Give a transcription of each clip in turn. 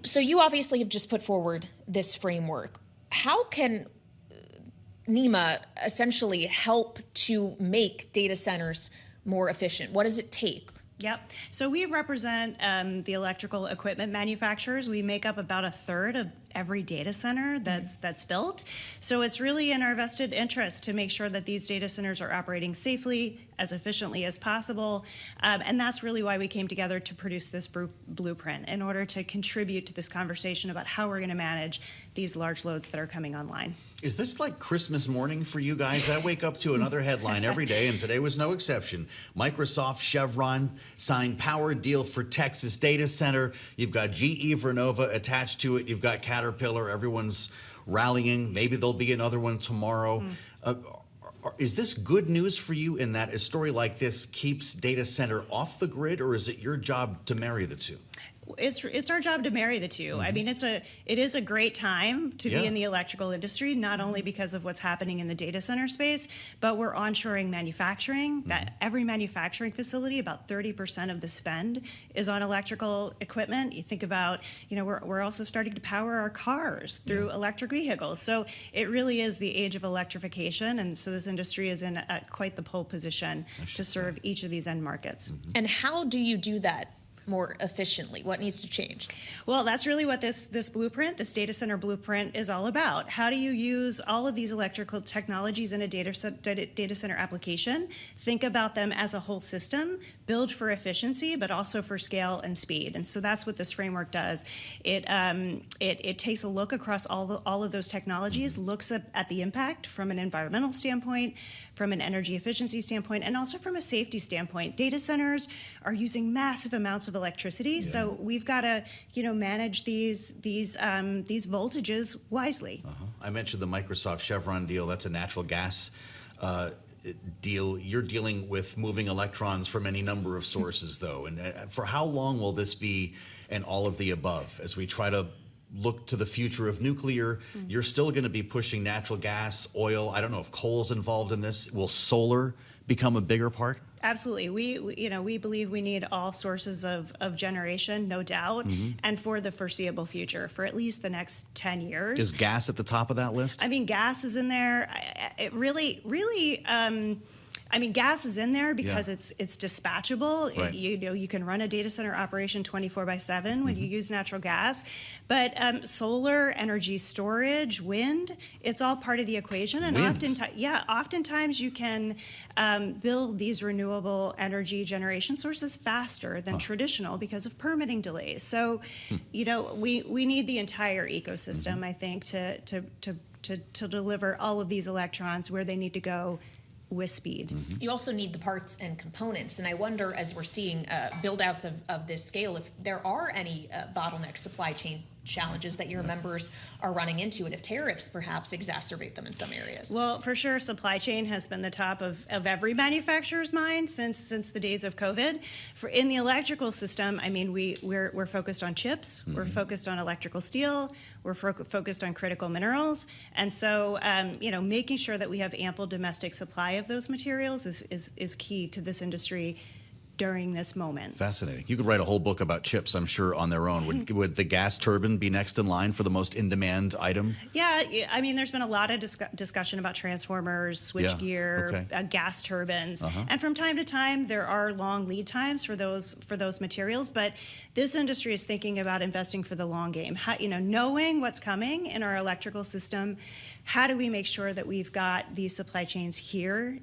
So you obviously have just put forward this framework. How can NEMA essentially help to make data centers more efficient? What does it take? Yep. So we represent the electrical equipment manufacturers. We make up about a third of every data center that's built. So it's really in our vested interest to make sure that these data centers are operating safely, as efficiently as possible. And that's really why we came together to produce this blueprint, in order to contribute to this conversation about how we're going to manage these large loads that are coming online. Is this like Christmas morning for you guys? I wake up to another headline every day, and today was no exception. Microsoft, Chevron signed power deal for Texas data center. You've got GE Vernova attached to it. You've got Caterpillar. Everyone's rallying. Maybe there'll be another one tomorrow. Is this good news for you in that a story like this keeps data center off the grid, or is it your job to marry the two? It's our job to marry the two. I mean, it is a great time to be in the electrical industry, not only because of what's happening in the data center space, but we're onshoring manufacturing. That every manufacturing facility, about 30% of the spend is on electrical equipment. You think about, we're also starting to power our cars through electric vehicles. So it really is the age of electrification, and so this industry is in quite the pole position to serve each of these end markets. And how do you do that more efficiently? What needs to change? Well, that's really what this blueprint, this data center blueprint, is all about. How do you use all of these electrical technologies in a data center application? Think about them as a whole system, build for efficiency, but also for scale and speed. And so that's what this framework does. It takes a look across all of those technologies, looks at the impact from an environmental standpoint, from an energy efficiency standpoint, and also from a safety standpoint. Data centers are using massive amounts of electricity, so we've got to, manage these voltages wisely. I mentioned the Microsoft Chevron deal. That's a natural gas deal. You're dealing with moving electrons from any number of sources, though. And for how long will this be an all of the above as we try to look to the future of nuclear? You're still going to be pushing natural gas, oil. I don't know if coal's involved in this. Will solar become a bigger part? Absolutely. We believe we need all sources of generation, no doubt, and for the foreseeable future, for at least the next 10 years. Is gas at the top of that list? I mean, gas is in there. Gas is in there because it's dispatchable. Right. You can run a data center operation 24/7 when you use natural gas. But solar, energy storage, wind, it's all part of the equation. And oftentimes you can build these renewable energy generation sources faster than traditional because of permitting delays. So, we need the entire ecosystem, I think, to deliver all of these electrons where they need to go with speed. You also need the parts and components, and I wonder, as we're seeing build-outs of this scale, if there are any bottleneck supply chain challenges that your members are running into, and if tariffs perhaps exacerbate them in some areas. Well, for sure, supply chain has been the top of every manufacturer's mind since the days of COVID. In the electrical system, I mean, we're focused on chips, we're focused on electrical steel, we're focused on critical minerals, and so making sure that we have ample domestic supply of those materials is key to this industry during this moment. Fascinating. You could write a whole book about chips, I'm sure, on their own. Would the gas turbine be next in line for the most in-demand item? Yeah, I mean, there's been a lot of discussion about transformers, switchgear, gas turbines, and from time to time there are long lead times for those materials. But this industry is thinking about investing for the long game. Knowing what's coming in our electrical system, how do we make sure that we've got these supply chains here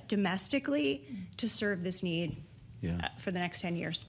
domestically to serve this need for the next 10 years?